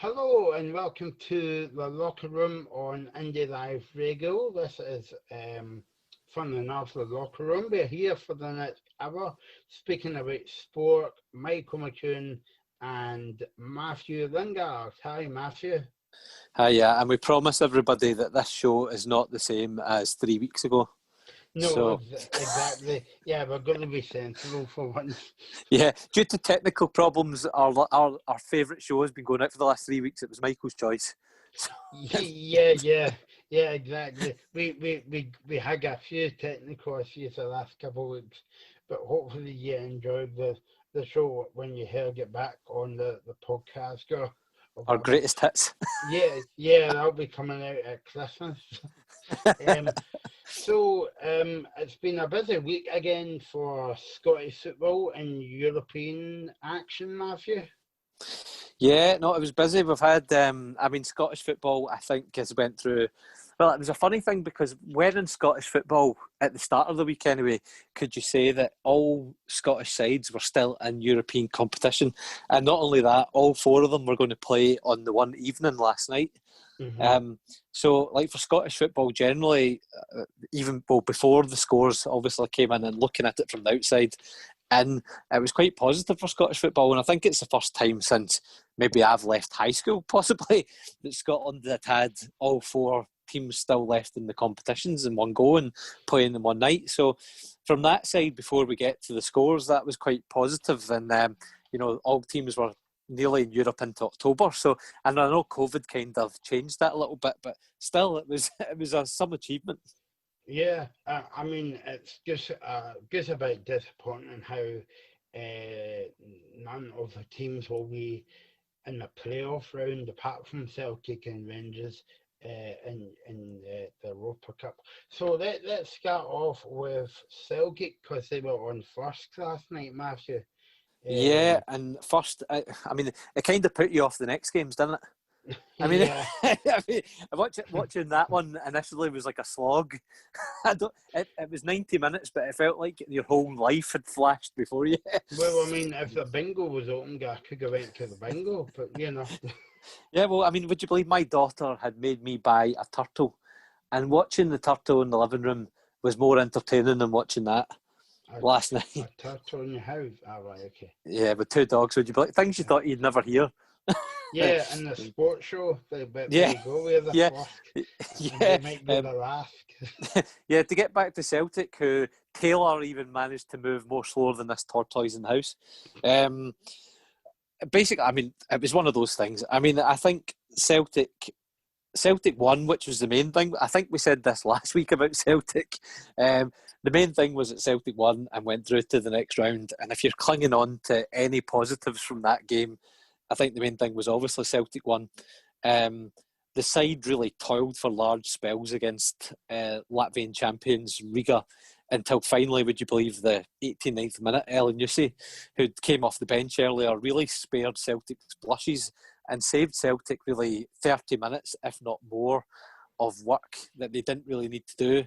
Hello and welcome to the locker room on Indie Live Radio. This is fun enough, the locker room. We're here for the next hour speaking about sport. Michael McCune and Matthew Lingard. Hi, Matthew. Hi, yeah, and we promise everybody that this show is not the same as 3 weeks ago. No, exactly. Yeah, we're going to be sensible for once. Yeah, due to technical problems, our favourite show has been going out for the last 3 weeks. It was Michael's choice. Yeah, exactly. We had a few technical issues the last couple of weeks, but hopefully you enjoyed the show when you heard it back on the podcast. Our greatest hits. Yeah, that'll be coming out at Christmas. So it's been a busy week again for Scottish football and European action, Matthew. Yeah, no, it was busy. We've had, Scottish football, I think, has went through... Well, it was a funny thing because when in Scottish football, at the start of the week anyway, could you say that all Scottish sides were still in European competition? And not only that, all four of them were going to play on the one evening last night. Mm-hmm. So, like for Scottish football generally, even before the scores obviously came in and looking at it from the outside, and it was quite positive for Scottish football. And I think it's the first time since maybe I've left high school, possibly, that Scotland had all four teams still left in the competitions in one go and playing in one night. So from that side, before we get to the scores, that was quite positive. And, all teams were nearly in Europe into October. So, and I know COVID kind of changed that a little bit, but still it was some achievement. Yeah, it's just a bit disappointing how none of the teams will be in the playoff round apart from Celtic and Rangers in the Europa Cup. So let's start off with Celtic because they were on first last night, Matthew. Yeah, and first, it kind of put you off the next games, didn't it? Yeah. Watching that one initially was like a slog. It was 90 minutes, but it felt like your whole life had flashed before you. Well, if the bingo was open, I could have went to the bingo, but Yeah, well, would you believe my daughter had made me buy a turtle, and watching the turtle in the living room was more entertaining than watching that last night. A turtle in your house? Right, okay. Yeah, with two dogs. Would you believe things you thought you'd never hear? Yeah, in the sports show, they go with the yeah, they might be the last. Yeah, to get back to Celtic, who Taylor even managed to move more slower than this tortoise in the house. Basically, it was one of those things. I think Celtic won, which was the main thing. I think we said this last week about Celtic. The main thing was that Celtic won and went through to the next round. And if you're clinging on to any positives from that game, I think the main thing was obviously Celtic won. The side really toiled for large spells against Latvian champions Riga until finally, would you believe, the 89th minute, Elyounoussi, who came off the bench earlier, really spared Celtic's blushes and saved Celtic really 30 minutes, if not more, of work that they didn't really need to do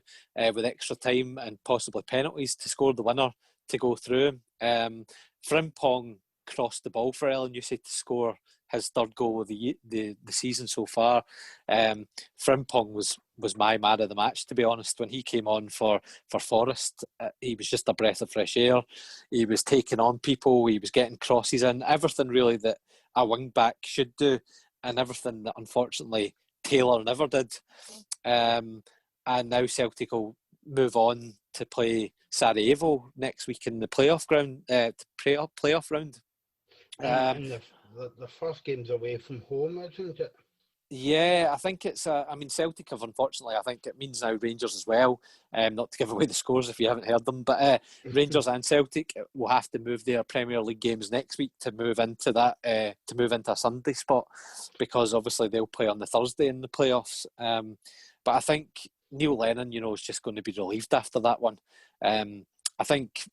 with extra time and possibly penalties to score the winner to go through. Frimpong crossed the ball for Elyounoussi to score his third goal of the season so far. Frimpong was my man of the match, to be honest. When he came on for Forest, he was just a breath of fresh air. He was taking on people, he was getting crosses in, everything really that a wing back should do, and everything that unfortunately Taylor never did. And now Celtic will move on to play Sarajevo next week in the playoff round. And the first game's away from home, isn't it? Yeah, I think it's. Celtic have, unfortunately, I think it means now Rangers as well. Not to give away the scores if you haven't heard them, but Rangers and Celtic will have to move their Premier League games next week to move into that to move into a Sunday spot, because obviously they'll play on the Thursday in the playoffs. But I think Neil Lennon, is just going to be relieved after that one. I think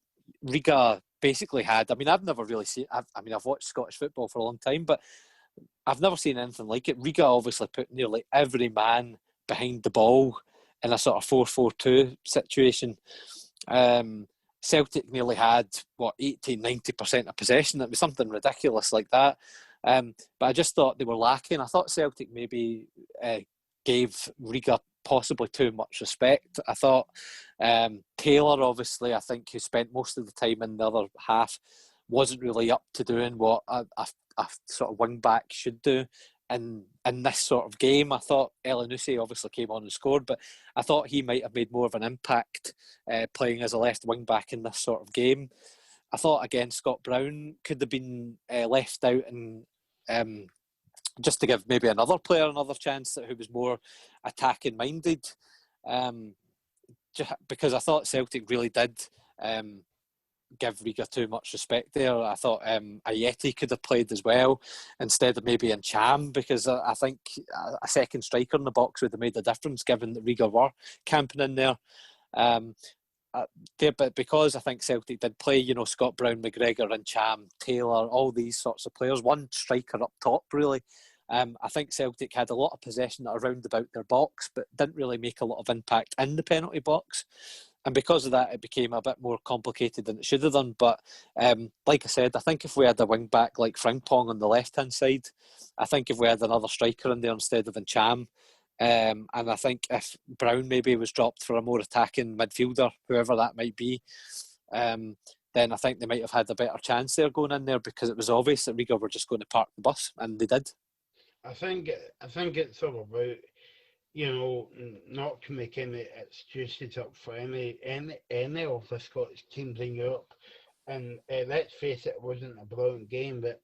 Riga basically had. I've never really seen. I've watched Scottish football for a long time, but I've never seen anything like it. Riga obviously put nearly every man behind the ball in a sort of 4-4-2 situation. Celtic nearly had 80-90% of possession. It was something ridiculous like that. But I just thought they were lacking. I thought Celtic maybe gave Riga possibly too much respect. I thought Taylor, obviously, I think, who spent most of the time in the other half, wasn't really up to doing what a sort of wing back should do in this sort of game. I thought Elyounoussi obviously came on and scored, but I thought he might have made more of an impact playing as a left wing back in this sort of game. I thought, again, Scott Brown could have been left out and just to give maybe another player another chance who was more attacking minded, because I thought Celtic really did give Riga too much respect there. I thought Ajeti could have played as well instead of maybe Cham, because I think a second striker in the box would have made a difference given that Riga were camping in there. But because I think Celtic did play, Scott Brown, McGregor and Cham, Taylor, all these sorts of players, one striker up top really, I think Celtic had a lot of possession around about their box but didn't really make a lot of impact in the penalty box. And because of that, it became a bit more complicated than it should have done. But like I said, I think if we had a wing back like Frimpong on the left-hand side, I think if we had another striker in there instead of Cham, and I think if Brown maybe was dropped for a more attacking midfielder, whoever that might be, then I think they might have had a better chance there going in there, because it was obvious that Riga were just going to park the bus, and they did. I think it's all about, not to make any excuses up for any of the Scottish teams in Europe. And let's face it wasn't a brilliant game, but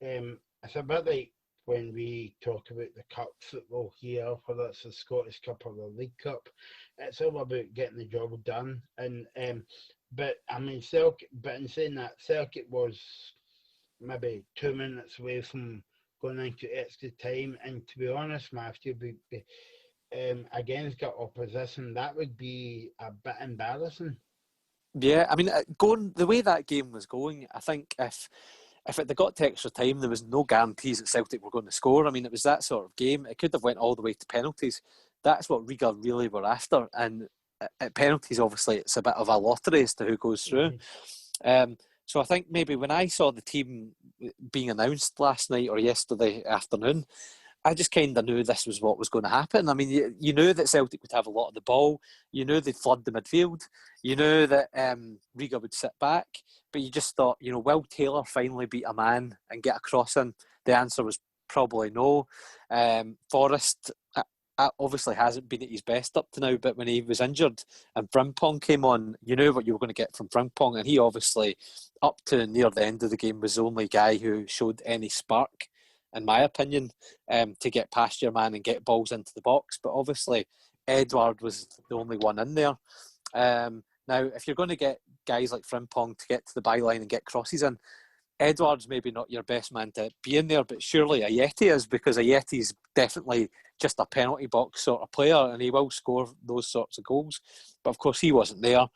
it's a bit like when we talk about the cup football here, whether it's the Scottish Cup or the League Cup. It's all about getting the job done. And but I mean, but in saying that, Celtic was maybe 2 minutes away from going into extra time, and to be honest, Matthew, against got opposition, that would be a bit embarrassing. Yeah, I mean, going the way that game was going, I think if it had got to extra time, there was no guarantees that Celtic were going to score. I mean, it was that sort of game. It could have went all the way to penalties. That's what Riga really were after. And at penalties, obviously, it's a bit of a lottery as to who goes through. So I think maybe when I saw the team being announced last night or yesterday afternoon, I just kind of knew this was what was going to happen. I mean, you knew that Celtic would have a lot of the ball. You knew they'd flood the midfield. You knew that Riga would sit back. But you just thought, will Taylor finally beat a man and get a cross in? The answer was probably no. Forrest obviously hasn't been at his best up to now, but when he was injured and Frimpong came on, you knew what you were going to get from Frimpong. And he obviously, up to near the end of the game, was the only guy who showed any spark, in my opinion, to get past your man and get balls into the box. But obviously, Edouard was the only one in there. Now, if you're going to get guys like Frimpong to get to the byline and get crosses in, Edouard's maybe not your best man to be in there, but surely Ajeti is, because Ajeti's definitely just a penalty box sort of player, and he will score those sorts of goals. But of course, he wasn't there.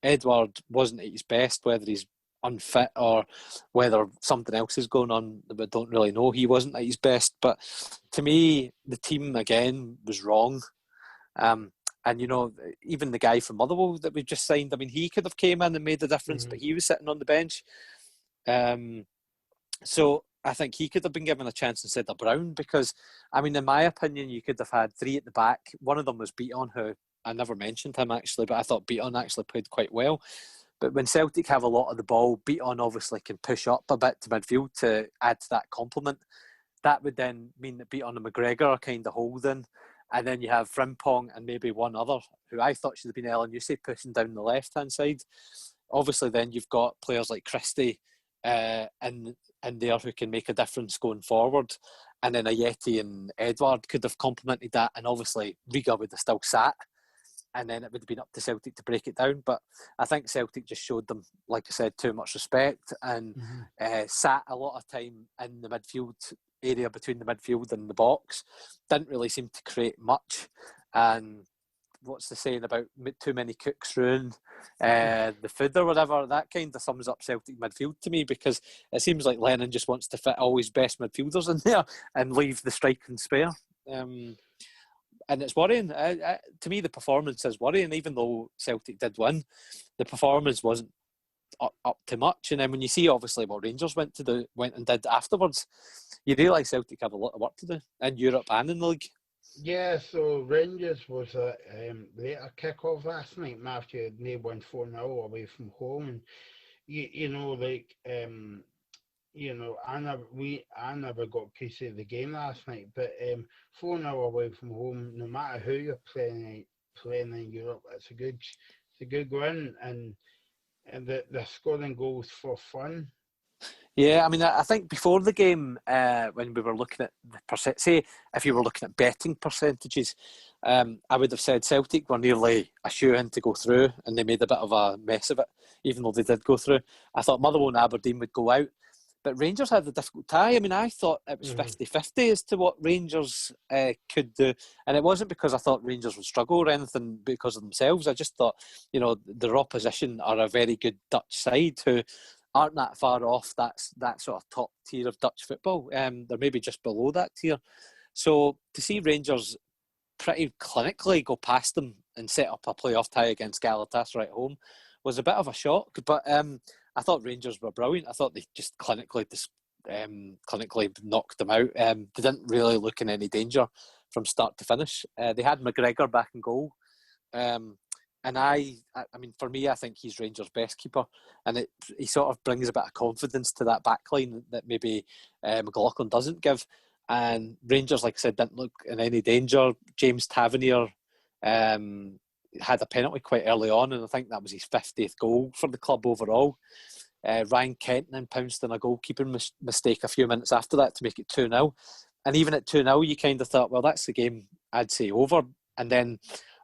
Edouard wasn't at his best, whether he's unfit or whether something else is going on that we don't really know. He wasn't at his best. But to me, the team again was wrong. And even the guy from Motherwell that we've just signed, I mean, he could have came in and made a difference, but he was sitting on the bench. So I think he could have been given a chance instead of Brown, because, I mean, in my opinion, you could have had three at the back. One of them was Beaton, who I never mentioned him actually, but I thought Beaton actually played quite well. But when Celtic have a lot of the ball, Beaton obviously can push up a bit to midfield to add to that complement. That would then mean that Beaton and McGregor are kind of holding. And then you have Frimpong and maybe one other, who I thought should have been Elyounoussi, pushing down the left-hand side. Obviously, then you've got players like Christie in there who can make a difference going forward. And then Ajeti and Edouard could have complemented that. And obviously, Riga would have still sat. And then it would have been up to Celtic to break it down. But I think Celtic just showed them, like I said, too much respect and sat a lot of time in the midfield area between the midfield and the box. Didn't really seem to create much. And what's the saying about too many cooks ruin the food or whatever? That kind of sums up Celtic midfield to me, because it seems like Lennon just wants to fit all his best midfielders in there and leave the striking spare. And it's worrying. To me, the performance is worrying. Even though Celtic did win, the performance wasn't up to much. And then when you see obviously what Rangers went and did afterwards, you realise Celtic have a lot of work to do in Europe and in the league. Yeah, so Rangers was a later kick-off last night. Matthew they won 4-0 away from home, and you know like I never got to see the game last night, but 4-0 away from home, no matter who you're playing in Europe, it's a good win, and they're scoring goals for fun. Yeah, I mean, I think before the game, when we were looking at the percent, say if you were looking at betting percentages, I would have said Celtic were nearly a shoe-in to go through, and they made a bit of a mess of it, even though they did go through. I thought Motherwell and Aberdeen would go out, but Rangers had a difficult tie. I mean, I thought it was 50-50 as to what Rangers could do, and it wasn't because I thought Rangers would struggle or anything because of themselves. I just thought, their opposition are a very good Dutch side who aren't that far off that sort of top tier of Dutch football. They're maybe just below that tier. So to see Rangers pretty clinically go past them and set up a playoff tie against Galatasaray at home was a bit of a shock. But I thought Rangers were brilliant. I thought they just clinically knocked them out. They didn't really look in any danger from start to finish. They had McGregor back in goal. And I mean, for me, I think he's Rangers' best keeper, and he sort of brings a bit of confidence to that back line that maybe McLaughlin doesn't give. And Rangers, like I said, didn't look in any danger. James Tavernier had a penalty quite early on, and I think that was his 50th goal for the club overall. Ryan Kent then pounced on a goalkeeping mistake a few minutes after that to make it 2-0. And even at 2-0, you kind of thought, well, that's the game, I'd say, over. And then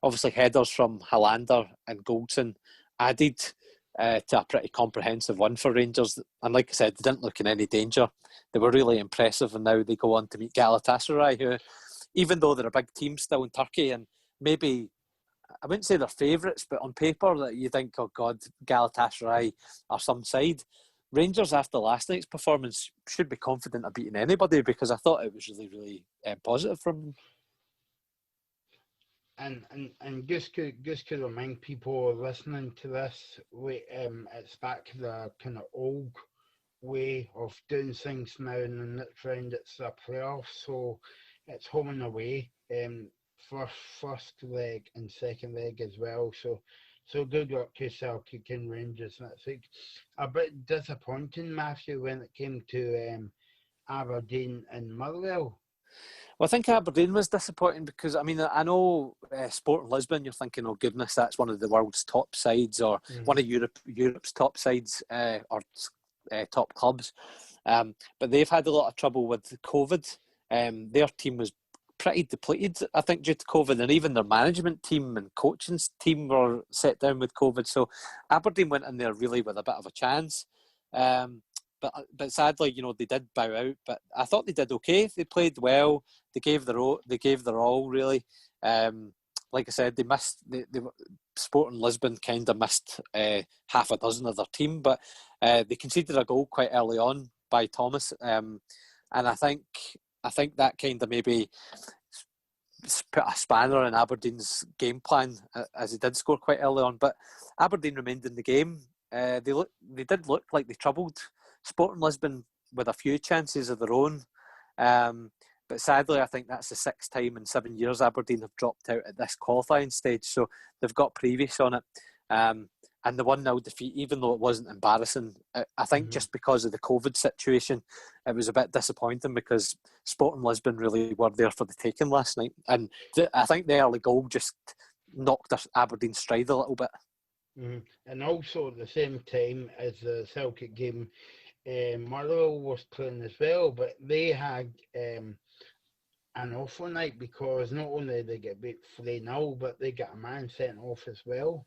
obviously headers from Hallander and Goldson added to a pretty comprehensive win for Rangers. And like I said, they didn't look in any danger. They were really impressive, and now they go on to meet Galatasaray, who, even though they're a big team still in Turkey, and maybe, I wouldn't say they're favourites, but on paper that you think, oh God, Galatasaray are some side. Rangers, after last night's performance, should be confident of beating anybody, because I thought it was really, really positive from them. And just to remind people listening to this, it's back to the kind of old way of doing things now. In the next round, it's a playoff, so it's home and away. First leg and second leg as well. So good luck to Celtic and Rangers next week. A bit disappointing, Matthew, when it came to Aberdeen and Motherwell. Well, I think Aberdeen was disappointing because, I mean, I know Sporting Lisbon, you're thinking, oh goodness, that's one of the world's top sides, or one of Europe's top sides, or top clubs. But they've had a lot of trouble with COVID. Their team was pretty depleted, I think, due to COVID, and even their management team and coaching team were set down with COVID. So Aberdeen went in there really with a bit of a chance. But sadly, they did bow out. But I thought they did okay. They played well. They gave their all, really. Like I said, they missed. Sporting Lisbon kind of missed half a dozen of their team, but they conceded a goal quite early on by Thomas, and I think that kind of maybe put a spanner in Aberdeen's game plan, as he did score quite early on. But Aberdeen remained in the game. They did look like they troubled Sporting Lisbon with a few chances of their own. But sadly, I think that's the sixth time in 7 years Aberdeen have dropped out at this qualifying stage. So they've got previous on it. And the 1-0 defeat, even though it wasn't embarrassing, I think just because of the COVID situation, it was a bit disappointing, because Sporting Lisbon really were there for the taking last night. And I think the early goal just knocked Aberdeen's stride a little bit. And also at the same time as the Celtic game, Motherwell was playing as well, but they had an awful night, because not only did they get beat 3-0, but they got a man sent off as well.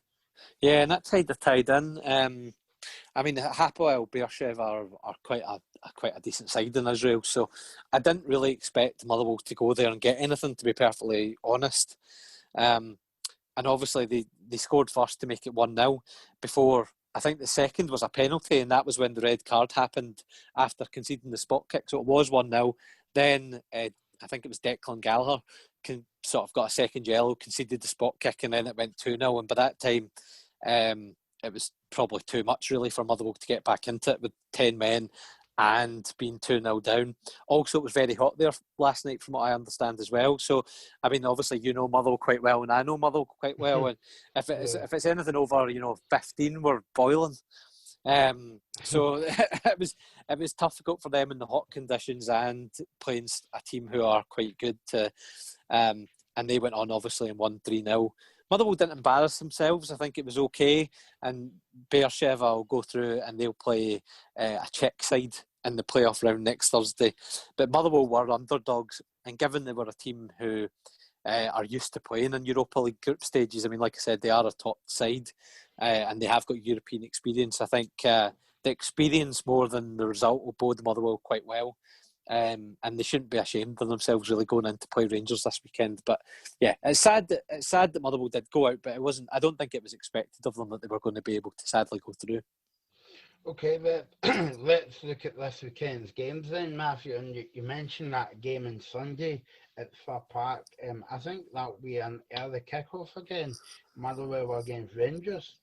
Yeah, and that tied in. I mean, Hapoel Beersheva are quite a decent side in Israel, so I didn't really expect Motherwell to go there and get anything, to be perfectly honest. And obviously they scored first to make it 1-0 before, I think the second was a penalty, and that was when the red card happened after conceding the spot kick. So it was 1-0. Then I think it was Declan Gallagher sort of got a second yellow, conceded the spot kick, and then it went 2-0. And by that time, it was probably too much really for Motherwell to get back into it with 10 men and being 2-0 down. Also, it was very hot there last night from what I understand as well. So, I mean, obviously you know Motherwell quite well and I know Motherwell quite well, and if it's anything over 15, we're boiling. So it was difficult for them in the hot conditions and playing a team who are quite good and they went on obviously and won 3-0. Motherwell didn't embarrass themselves. I think it was okay. And Beersheva will go through and they'll play a Czech side in the playoff round next Thursday. But Motherwell were underdogs, and given they were a team who are used to playing in Europa League group stages, I mean, like I said, they are a top side and they have got European experience. I think the experience more than the result will bode Motherwell quite well. And they shouldn't be ashamed of themselves really going in to play Rangers this weekend. But yeah, it's sad that Motherwell did go out, but it wasn't. I don't think it was expected of them that they were going to be able to sadly go through. Okay, but let's look at this weekend's games then, Matthew. And you mentioned that game on Sunday at Fir Park. I think that will be an early kickoff again. Motherwell against Rangers.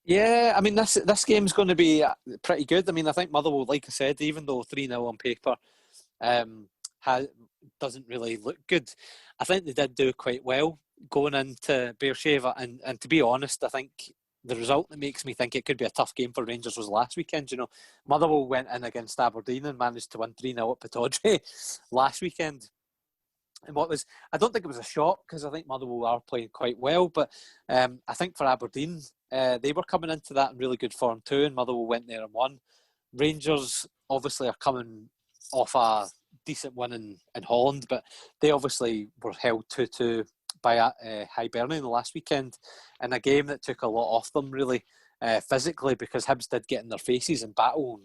Yeah, I mean this game's going to be pretty good. I mean, I think Motherwell, like I said, even though 3-0 on paper doesn't really look good, I think they did do quite well going into Beersheva. And to be honest, I think the result that makes me think it could be a tough game for Rangers was last weekend. Motherwell went in against Aberdeen and managed to win 3-0 at Pittodrie last weekend. And I don't think it was a shock because I think Motherwell are playing quite well, but I think for Aberdeen, they were coming into that in really good form too, and Motherwell went there and won. Rangers obviously are coming off a decent win in Holland, but they obviously were held 2-2 by Hibernian last weekend in a game that took a lot off them really physically, because Hibs did get in their faces and battle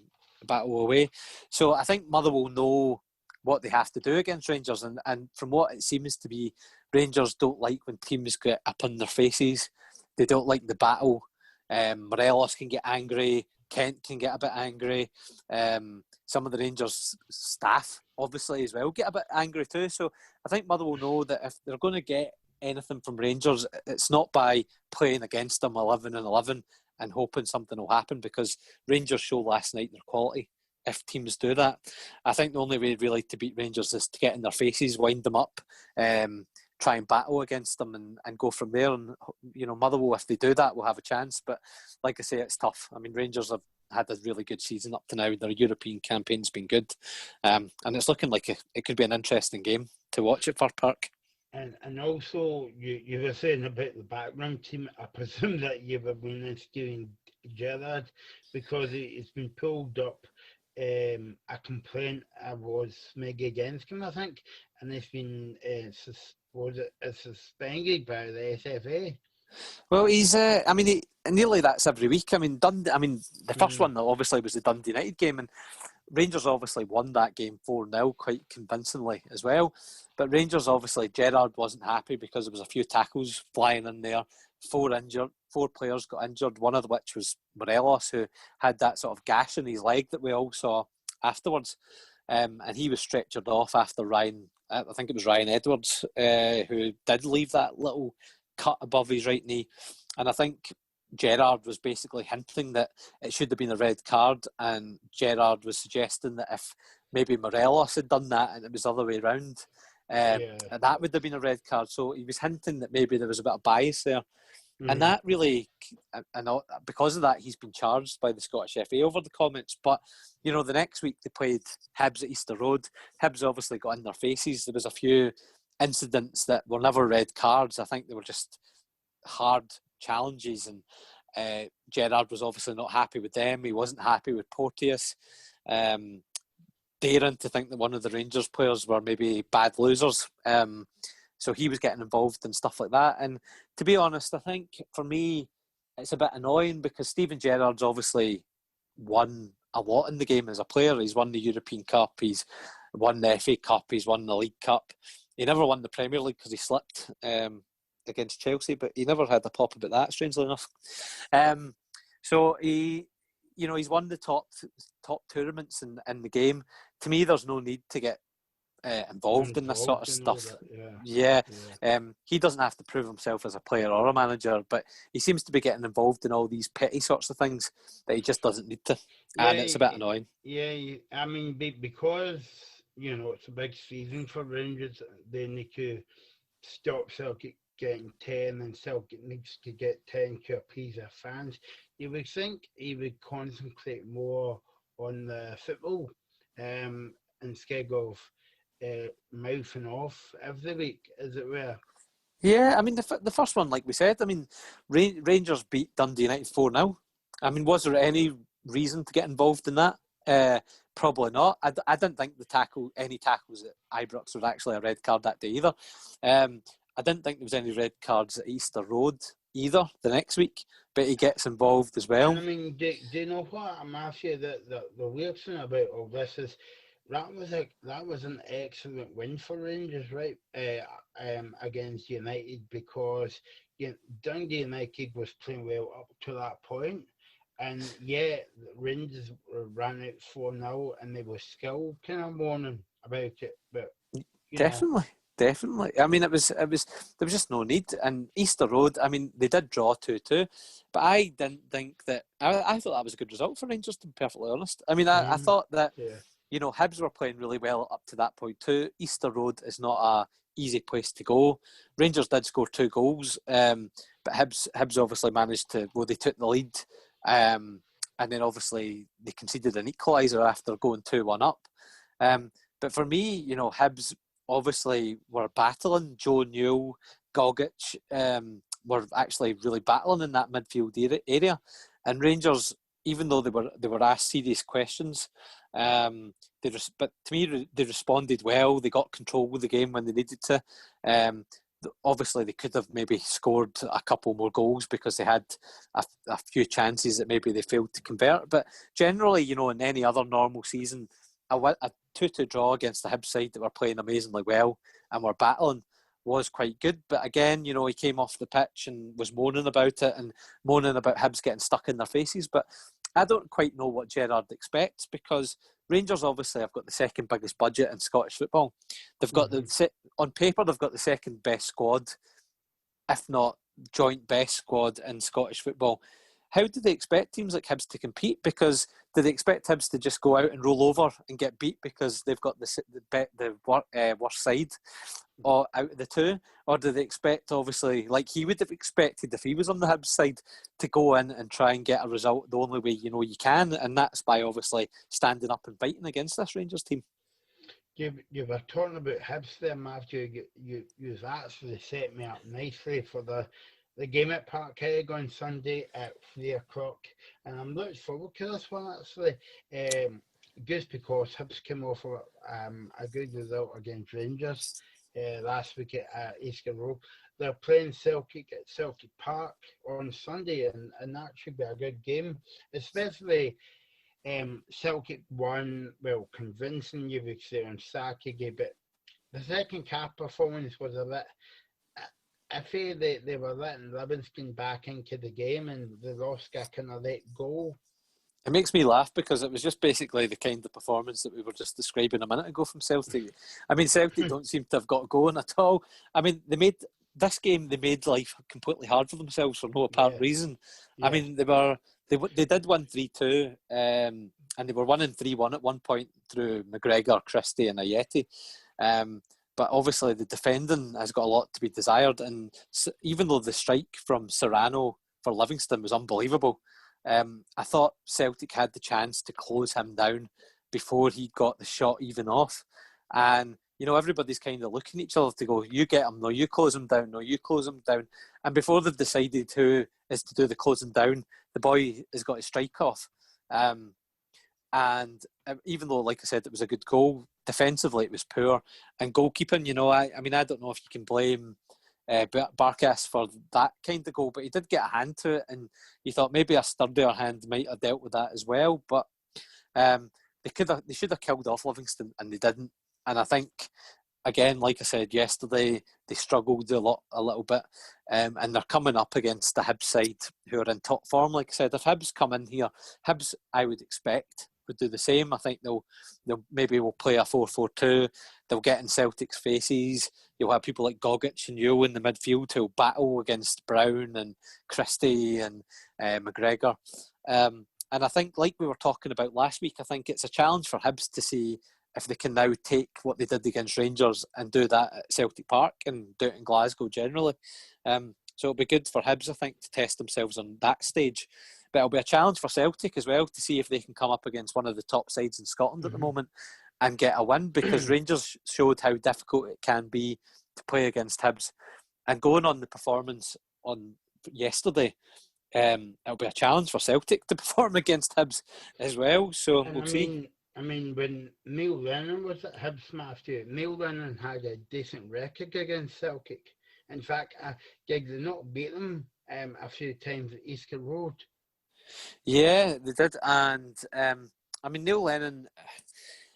away. So I think Motherwell know what they have to do against Rangers, and from what it seems to be, Rangers don't like when teams get up on their faces. They don't like the battle. Morelos can get angry. Kent can get a bit angry. Some of the Rangers staff, obviously, as well, get a bit angry too. So I think Motherwell know that if they're going to get anything from Rangers, it's not by playing against them 11-11 and hoping something will happen, because Rangers show last night their quality. If teams do that, I think the only way really to beat Rangers is to get in their faces, wind them up, try and battle against them and go from there. And Motherwell, if they do that, will have a chance. But like I say, it's tough. I mean, Rangers have had a really good season up to now. Their European campaign's been good, and it's looking like it could be an interesting game to watch at Fir Park. And also, you were saying about the background team. I presume that you were been Steven Gerrard, because it's been pulled up. A complaint was made against him, I think, and it's been suspended by the SFA. Well, he's. Nearly that's every week. I mean, Dundee. I mean, the first one obviously was the Dundee United game, and Rangers obviously won that game 4-0 quite convincingly as well. But Rangers, obviously, Gerrard wasn't happy because there was a few tackles flying in there. 4 players got injured, one of which was Morelos, who had that sort of gash in his leg that we all saw afterwards. And he was stretchered off after I think it was Ryan Edwards, who did leave that little cut above his right knee. And I think Gerrard was basically hinting that it should have been a red card, and Gerrard was suggesting that if maybe Morelos had done that and it was the other way around, that would have been a red card. So he was hinting that maybe there was a bit of bias there. And that really, and because of that, he's been charged by the Scottish FA over the comments. But, the next week they played Hibs at Easter Road. Hibs obviously got in their faces. There was a few incidents that were never red cards. I think they were just hard challenges, and Gerrard was obviously not happy with them. He wasn't happy with Porteous. Daring to think that one of the Rangers players were maybe bad losers. So he was getting involved in stuff like that. And to be honest, I think for me, it's a bit annoying because Steven Gerrard's obviously won a lot in the game as a player. He's won the European Cup, he's won the FA Cup, he's won the League Cup. He never won the Premier League because he slipped against Chelsea, but he never had a pop about that, strangely enough. So he's won the top tournaments in the game. To me, there's no need to get involved in this sort of in all stuff. that, Yeah, yeah. he doesn't have to prove himself as a player or a manager, but he seems to be getting involved in all these petty sorts of things that he just doesn't need to, and it's a bit annoying. I mean, because it's a big season for Rangers. They need to stop Celtic getting 10, and Celtic needs to get 10 to appease their fans. You would think he would concentrate more on the football, instead of mouthing off every week, as it were. Yeah, I mean the first one, like we said, I mean Rangers beat Dundee United 4-0. I mean, was there any reason to get involved in that? Probably not. I didn't think any tackles at Ibrox were actually a red card that day either. I didn't think there was any red cards at Easter Road either the next week, but he gets involved as well. And I mean, do you know what, Matthew? The weird thing about all this is that was an excellent win for Rangers, right? Against United, because Dundee United was playing well up to that point, and Rangers ran out 4-0, and they were still kind of mourning about it. But Definitely. I mean, it was there was just no need. And Easter Road, I mean, they did draw 2-2, but I didn't think that. I thought that was a good result for Rangers, to be perfectly honest. I mean, I thought that Hibs were playing really well up to that point too. Easter Road is not a easy place to go. Rangers did score 2 goals, but Hibs obviously managed to. Well, they took the lead, and then obviously they conceded an equaliser after going 2-1 up. But for me, Hibs obviously were battling. Joe Newell, Gogic were actually really battling in that midfield area, and Rangers, even though they were asked serious questions, but to me they responded well. They got control of the game when they needed to. Obviously, they could have maybe scored a couple more goals because they had a few chances that maybe they failed to convert. But generally, in any other normal season, a 2-2 draw against the Hibs side that were playing amazingly well and were battling was quite good. But again, he came off the pitch and was moaning about it and moaning about Hibs getting stuck in their faces. But I don't quite know what Gerrard expects, because Rangers obviously have got the second biggest budget in Scottish football. They've got on paper they've got the second best squad, if not joint best squad in Scottish football. How do they expect teams like Hibs to compete? Because do they expect Hibs to just go out and roll over and get beat because they've got the worst side or out of the two? Or do they expect, obviously, like he would have expected if he was on the Hibs side, to go in and try and get a result the only way you can, and that's by obviously standing up and fighting against this Rangers team? You were talking about Hibs there, Matthew. You've actually set me up nicely for the game at Parkhead on Sunday at 3:00, and I'm looking forward to this one actually. Just because Hibs came off a good result against Rangers last week at Easter Road. They're playing Celtic at Celtic Park on Sunday, and that should be a good game, especially. Celtic won, well, convincing, you would say, on Saturday, but the second half performance was a bit iffy. They were letting Livingston back into the game, and they lost a kind of late goal. It makes me laugh because it was just basically the kind of performance that we were just describing a minute ago from Celtic. I mean, Celtic don't seem to have got going at all. I mean, they made life completely hard for themselves for no apparent reason. Yeah. I mean, they did win 3-2, and they were winning 3-1 at one point through McGregor, Christie, and Ajeti. But obviously, the defending has got a lot to be desired. And even though the strike from Serrano for Livingston was unbelievable, I thought Celtic had the chance to close him down before he got the shot even off. And everybody's kind of looking at each other to go, you get him, no, you close him down, no, you close him down. And before they've decided who is to do the closing down, the boy has got his strike off. And even though, like I said, it was a good goal, defensively it was poor. And goalkeeping, I mean, I don't know if you can blame Barkas for that kind of goal, but he did get a hand to it, and you thought maybe a sturdier hand might have dealt with that as well. But they should have killed off Livingston, and they didn't. And I think, again, like I said yesterday, they struggled a little bit, and they're coming up against the Hibs side who are in top form. Like I said, if Hibs come in here, Hibs, I would expect, would do the same. I think they'll maybe will play a 4-4-2. They'll get in Celtic's faces. You'll have people like Gogic and Yule in the midfield who'll battle against Brown and Christie and McGregor. And I think, like we were talking about last week, I think it's a challenge for Hibs to see if they can now take what they did against Rangers and do that at Celtic Park and do it in Glasgow generally. So it'll be good for Hibs, I think, to test themselves on that stage. But it'll be a challenge for Celtic as well to see if they can come up against one of the top sides in Scotland at the moment and get a win, because Rangers showed how difficult it can be to play against Hibs. And going on the performance on yesterday, it'll be a challenge for Celtic to perform against Hibs as well. So we'll see. I mean, when Neil Lennon was at Hibs last year, Neil Lennon had a decent record against Celtic. In fact, did they not beat them a few times at Easter Road? Yeah, they did. And I mean, Neil Lennon,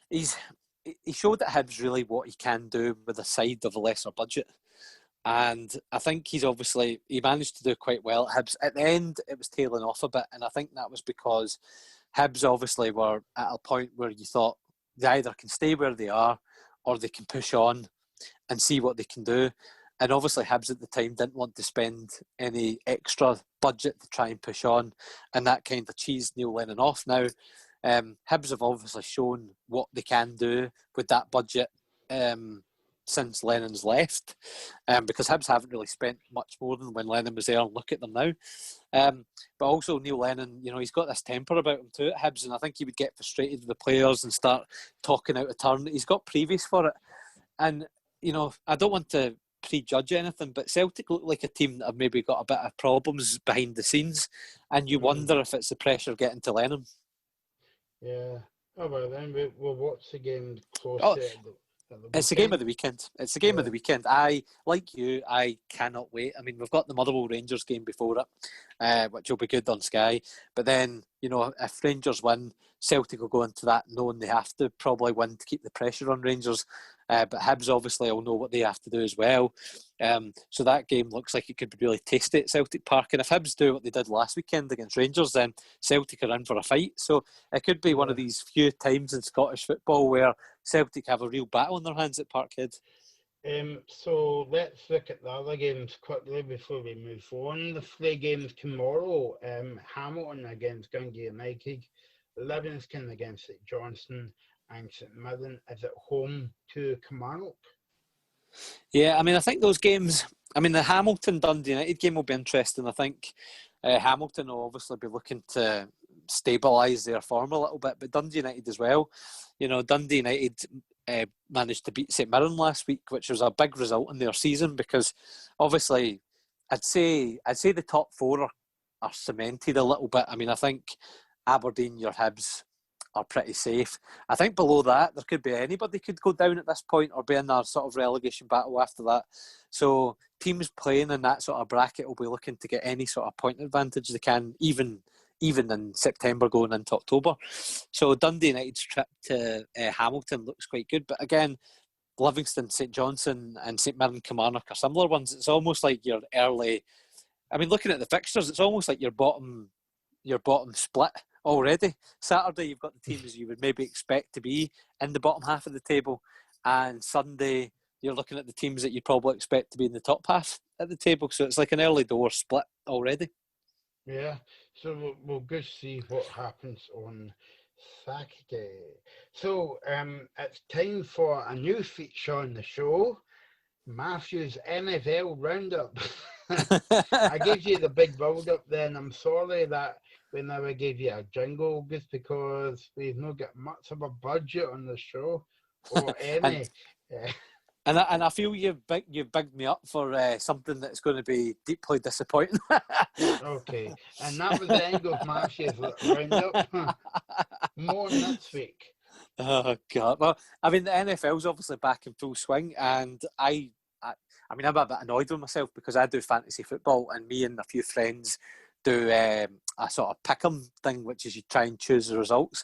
he showed at Hibs really what he can do with a side of a lesser budget. And I think he managed to do quite well at Hibs. At the end, it was tailing off a bit, and I think that was because Hibs obviously were at a point where you thought they either can stay where they are or they can push on and see what they can do. And obviously Hibs at the time didn't want to spend any extra budget to try and push on, and that kind of cheesed Neil Lennon off. Now, Hibs have obviously shown what they can do with that budget since Lennon's left, because Hibs haven't really spent much more than when Lennon was there, and look at them now. But also Neil Lennon, he's got this temper about him too at Hibs, and I think he would get frustrated with the players and start talking out of turn. He's got previous for it. And, I don't want to prejudge anything, but Celtic look like a team that have maybe got a bit of problems behind the scenes, and you wonder if it's the pressure getting to Lennon. Yeah. Oh, well, then we'll watch the game closely. It's the game of the weekend. It's the game of the weekend. I cannot wait. I mean, we've got the Motherwell Rangers game before it, which will be good on Sky. But then, if Rangers win, Celtic will go into that knowing they have to probably win to keep the pressure on Rangers. But Hibs obviously will know what they have to do as well. So that game looks like it could be really tasty at Celtic Park. And if Hibs do what they did last weekend against Rangers, then Celtic are in for a fight. So it could be one of these few times in Scottish football where Celtic have a real battle on their hands at Parkhead. So let's look at the other games quickly before we move on. The 3 games tomorrow: Hamilton against Dundee United, Livingston against St Johnstone, and St Mirren is at home to Kilmarnock. Yeah, I mean, I think those games, the Hamilton-Dundee United game will be interesting. I think Hamilton will obviously be looking to stabilise their form a little bit, but Dundee United as well. Dundee United managed to beat St Mirren last week, which was a big result in their season, because obviously I'd say the top 4 are cemented a little bit. I think Aberdeen, your Hibs, are pretty safe. I think below that, there could be anybody could go down at this point or be in a sort of relegation battle after that. So teams playing in that sort of bracket will be looking to get any sort of point advantage they can, even in September going into October. So Dundee United's trip to Hamilton looks quite good. But again, Livingston, St Johnstone and St Mirren, Kilmarnock are similar ones. It's almost like your early... looking at the fixtures, it's almost like your bottom split already. Saturday, you've got the teams you would maybe expect to be in the bottom half of the table, and Sunday, you're looking at the teams that you probably expect to be in the top half at the table. So it's like an early door split already. Yeah, so we'll just see what happens on Saturday. So it's time for a new feature on the show, Matthew's NFL Roundup. I gave you the big build up then. I'm sorry that we never gave you a jingle, just because we've not got much of a budget on the show or any. And I feel you've bigged me up for something that's going to be deeply disappointing. Okay, and that was the end of Matthew's Roundup. More next week. Oh God! Well, the NFL's obviously back in full swing, and I'm a bit annoyed with myself because I do fantasy football, and me and a few friends do a sort of pick'em thing, which is you try and choose the results.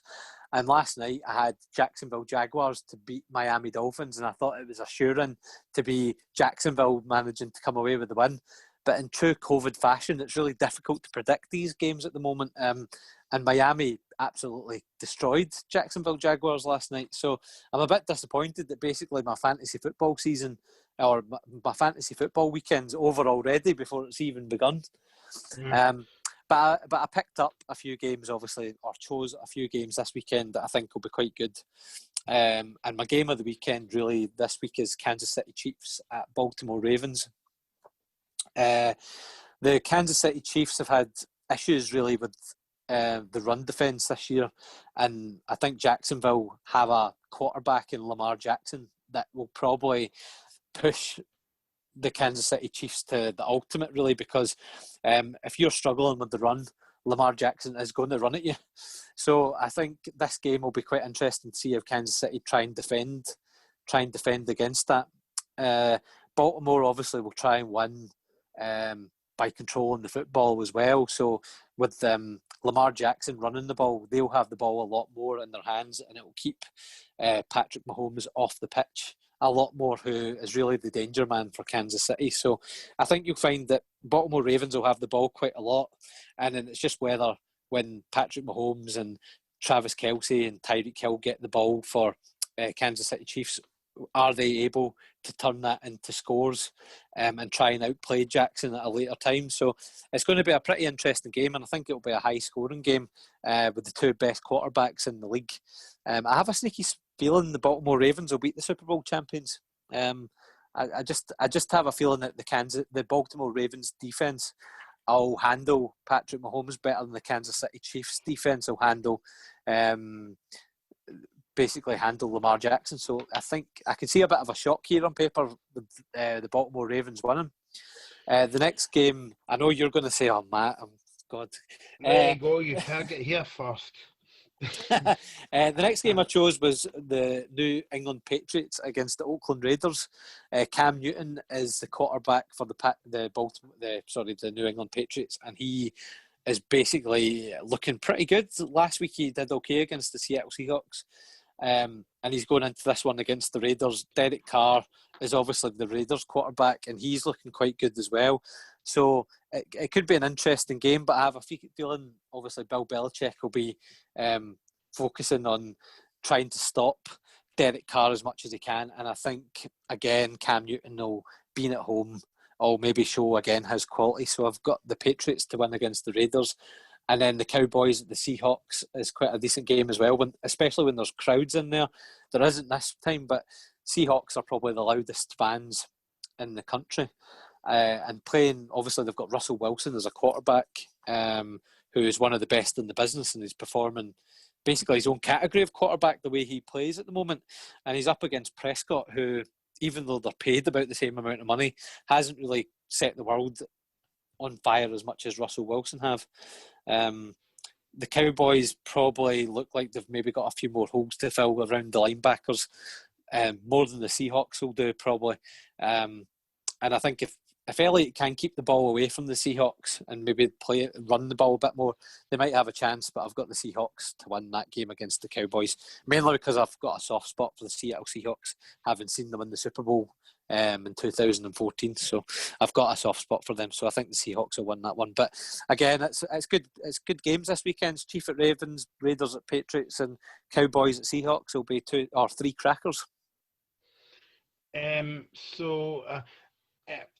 And last night I had Jacksonville Jaguars to beat Miami Dolphins, and I thought it was assuring to be Jacksonville managing to come away with the win. But in true COVID fashion, it's really difficult to predict these games at the moment. And and Miami absolutely destroyed Jacksonville Jaguars last night. So I'm a bit disappointed that basically my fantasy football season, or my fantasy football weekend's over already before it's even begun. But I picked up a few games, obviously, or chose a few games this weekend that I think will be quite good. And my game of the weekend really this week is Kansas City Chiefs at Baltimore Ravens. The Kansas City Chiefs have had issues really with the run defence this year, and I think Jacksonville have a quarterback in Lamar Jackson that will probably push the Kansas City Chiefs to the ultimate, really, because if you're struggling with the run, Lamar Jackson is going to run at you. So I think this game will be quite interesting to see if Kansas City try and defend against that. Baltimore obviously will try and win by controlling the football as well. So with Lamar Jackson running the ball, they'll have the ball a lot more in their hands, and it will keep Patrick Mahomes off the pitch a lot more, who is really the danger man for Kansas City. So I think you'll find that Baltimore Ravens will have the ball quite a lot, and then it's just whether when Patrick Mahomes and Travis Kelce and Tyreek Hill get the ball for Kansas City Chiefs, are they able to turn that into scores and try and outplay Jackson at a later time? So it's going to be a pretty interesting game, and I think it will be a high-scoring game with the two best quarterbacks in the league. I have a sneaky feeling the Baltimore Ravens will beat the Super Bowl champions. I just have a feeling that the Baltimore Ravens defense will handle Patrick Mahomes better than the Kansas City Chiefs defense will handle Lamar Jackson. So I think I can see a bit of a shock here on paper with the Baltimore Ravens winning. The next game, I know you're going to say, "Oh, Matt, God." There you go. You heard it here first. The next game I chose was the New England Patriots against the Oakland Raiders. Cam Newton is the quarterback for the New England Patriots, and he is basically looking pretty good. Last week he did okay against the Seattle Seahawks, and he's going into this one against the Raiders. Derek Carr is obviously the Raiders quarterback, and he's looking quite good as well. So it could be an interesting game, but I have a feeling obviously Bill Belichick will be focusing on trying to stop Derek Carr as much as he can. And I think, again, Cam Newton will, being at home, will maybe show again his quality. So I've got the Patriots to win against the Raiders. And then the Cowboys at the Seahawks is quite a decent game as well, especially when there's crowds in there. There isn't this time, but Seahawks are probably the loudest fans in the country. And playing, obviously, they've got Russell Wilson as a quarterback, who is one of the best in the business, and he's performing basically his own category of quarterback the way he plays at the moment. And he's up against Prescott, who, even though they're paid about the same amount of money, hasn't really set the world on fire as much as Russell Wilson have. The Cowboys probably look like they've maybe got a few more holes to fill around the linebackers, more than the Seahawks will do probably. And I think if Elliott can keep the ball away from the Seahawks and maybe run the ball a bit more, they might have a chance. But I've got the Seahawks to win that game against the Cowboys, mainly because I've got a soft spot for the Seattle Seahawks, having seen them in the Super Bowl in 2014. So I've got a soft spot for them. So I think the Seahawks will win that one. But again, it's good games this weekend. Chiefs at Ravens, Raiders at Patriots, and Cowboys at Seahawks will be 2 or 3 crackers.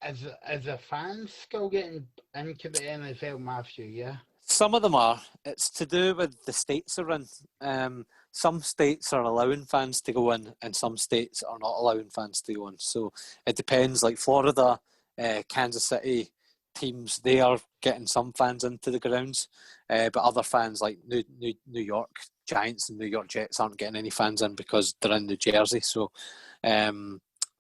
As a fan still getting into the NFL, Matthew, yeah? Some of them are. It's to do with the states they're in. Some states are allowing fans to go in, and some states are not allowing fans to go in. So it depends. Like Florida, Kansas City teams, they are getting some fans into the grounds, but other fans like New York Giants and New York Jets aren't getting any fans in because they're in New Jersey. So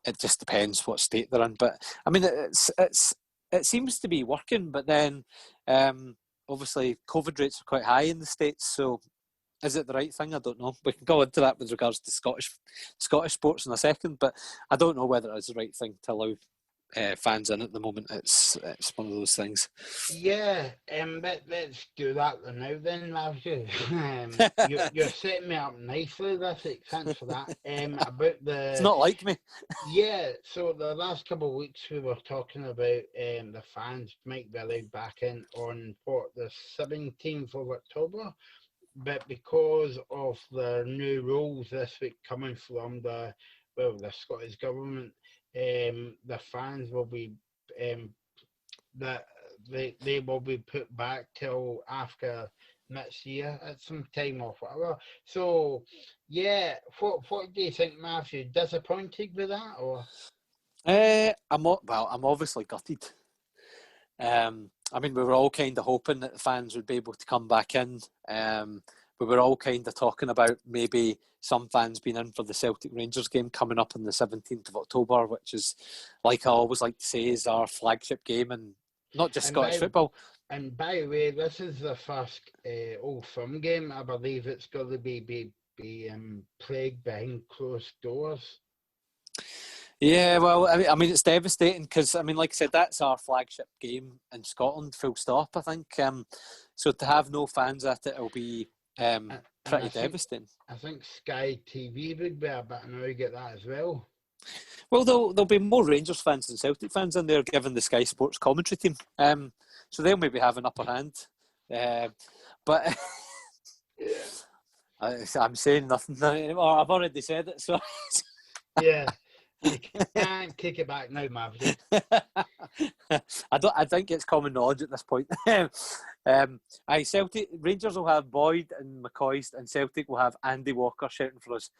it just depends what state they're in. But I mean, it seems to be working. But then obviously COVID rates are quite high in the States. So is it the right thing? I don't know. We can go into that with regards to Scottish sports in a second. But I don't know whether it's the right thing to allow fans in at the moment. It's one of those things. Yeah, let's do that now then, Matthew. You're setting me up nicely this week. Thanks for that. About It's the not like me. Yeah, so the last couple of weeks we were talking about the fans might be allowed back in on the 17th of October, but because of the new rules this week coming from the Scottish government, the fans will be that they will be put back till after next year at some time or whatever. So yeah, what do you think, Matthew? Disappointed with that or? I'm obviously gutted. I mean, we were all kind of hoping that the fans would be able to come back in. We were all kind of talking about maybe some fans being in for the Celtic Rangers game coming up on the 17th of October, which is, like I always like to say, is our flagship game, and not just Scottish football. And by the way, this is the first Old Firm game. I believe it's going to be played behind closed doors. Yeah, well, I mean, it's devastating because, I mean, like I said, that's our flagship game in Scotland, full stop, I think. So to have no fans at it will be pretty devastating. I think Sky TV would be a bit annoyed at that as well. Well, there'll be more Rangers fans than Celtic fans in there, given the Sky Sports commentary team. So they'll maybe have an upper hand. But I'm saying nothing anymore. I've already said it, so... Yeah. You can't kick it back now, Matthew. I think it's common knowledge at this point. Celtic Rangers will have Boyd and McCoist, and Celtic will have Andy Walker shouting for us,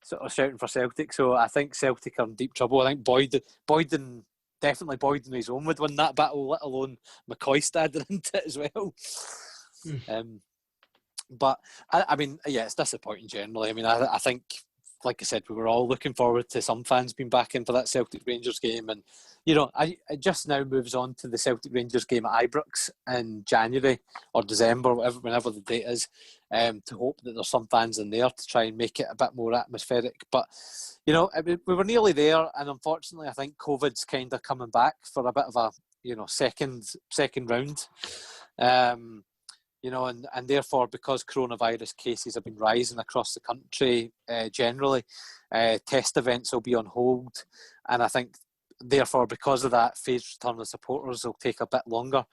sort of shouting for Celtic. So I think Celtic are in deep trouble. I think Boyd and definitely Boyd on his own would win that battle, let alone McCoist added into it as well. But I mean, yeah, it's disappointing generally. I mean, I think, like I said, we were all looking forward to some fans being back in for that Celtic Rangers game, and it just now moves on to the Celtic Rangers game at Ibrox in January or December, whenever the date is, to hope that there's some fans in there to try and make it a bit more atmospheric. But we were nearly there, and unfortunately, I think COVID's kind of coming back for a bit of a second round. And therefore, because coronavirus cases have been rising across the country generally, test events will be on hold. And I think, therefore, because of that, phased return of supporters will take a bit longer.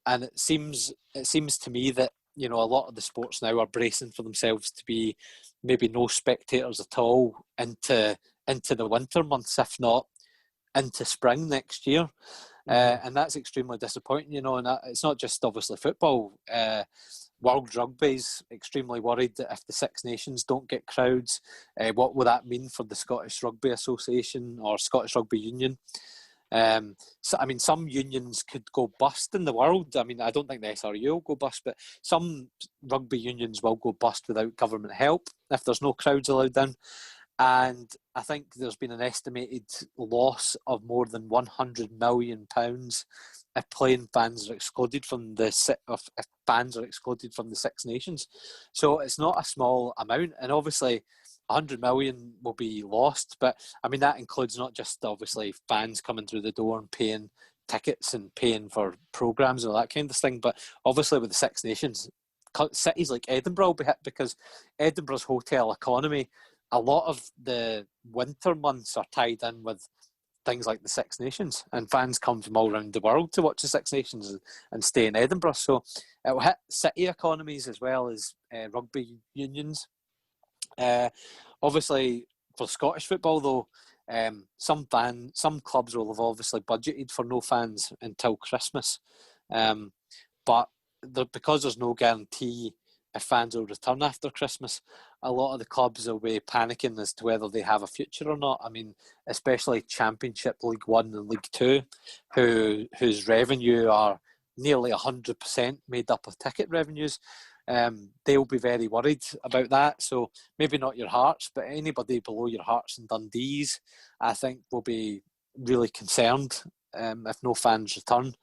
And it seems to me that, a lot of the sports now are bracing for themselves to be maybe no spectators at all into the winter months, if not into spring next year. And that's extremely disappointing, and it's not just obviously football. World Rugby's extremely worried that if the Six Nations don't get crowds, what will that mean for the Scottish Rugby Association or Scottish Rugby Union? So, I mean, some unions could go bust in the world. I mean, I don't think the SRU will go bust, but some rugby unions will go bust without government help if there's no crowds allowed in. And I think there's been an estimated loss of more than £100 million if playing fans are excluded from the Six Nations. So it's not a small amount, and obviously 100 million will be lost. But I mean, that includes not just obviously fans coming through the door and paying tickets and paying for programmes and all that kind of thing, but obviously with the Six Nations, cities like Edinburgh will be hit because Edinburgh's hotel economy, a lot of the winter months are tied in with things like the Six Nations, and fans come from all around the world to watch the Six Nations and stay in Edinburgh. So it will hit city economies as well as rugby unions. Obviously, for Scottish football, though, some clubs will have obviously budgeted for no fans until Christmas, but because there's no guarantee if fans will return after Christmas, a lot of the clubs will be panicking as to whether they have a future or not. I mean, especially Championship, League One and League Two, whose revenue are nearly 100% made up of ticket revenues. They'll be very worried about that. So maybe not your Hearts, but anybody below your Hearts and Dundees, I think, will be really concerned if no fans return.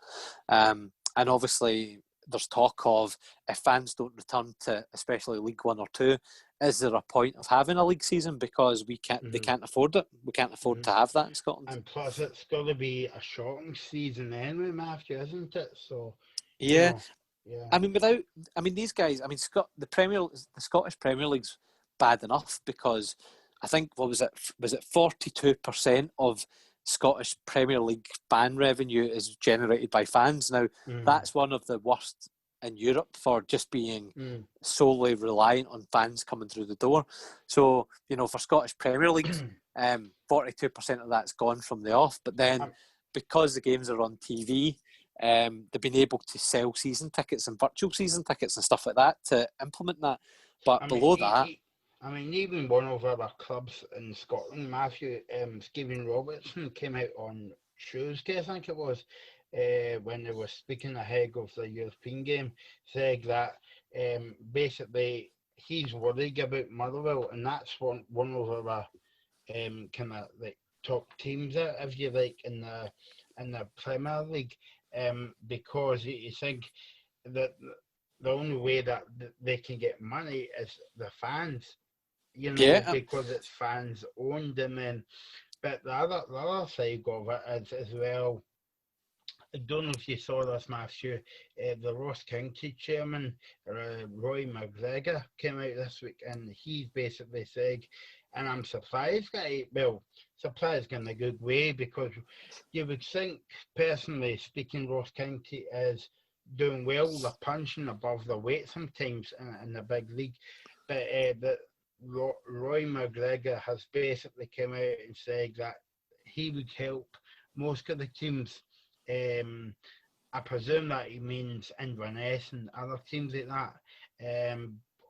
And obviously, there's talk of if fans don't return to especially League One or Two, is there a point of having a league season because they can't afford it? We can't afford to have that in Scotland. And plus, it's got to be a shortened season anyway, Matthew, isn't it? So, yeah. Yeah. I mean, these guys. I mean, the Scottish Premier League's bad enough because I think was it 42% of Scottish Premier League fan revenue is generated by fans. Now that's one of the worst in Europe for just being solely reliant on fans coming through the door. So, for Scottish Premier League, 42% of that's gone from the off. But then because the games are on TV, they've been able to sell season tickets and virtual season tickets and stuff like that to implement that. But even one of our clubs in Scotland, Matthew, Stephen Robertson, came out on Tuesday, I think it was, when they were speaking ahead of the European game, said that basically he's worried about Motherwell, and that's one of our kind of like top teams, if you like, in the Premier League, because you think that the only way that they can get money is the fans, because it's fans owned, and then but the other side of it is as well. I don't know if you saw this, Matthew. The Ross County chairman, Roy McGregor, came out this week, and he basically said, and I'm surprised surprised in a good way, because you would think, personally speaking, Ross County is doing well. They're punching above their weight sometimes in the big league, but Roy McGregor has basically come out and said that he would help most of the teams. I presume that he means Inverness and other teams like that.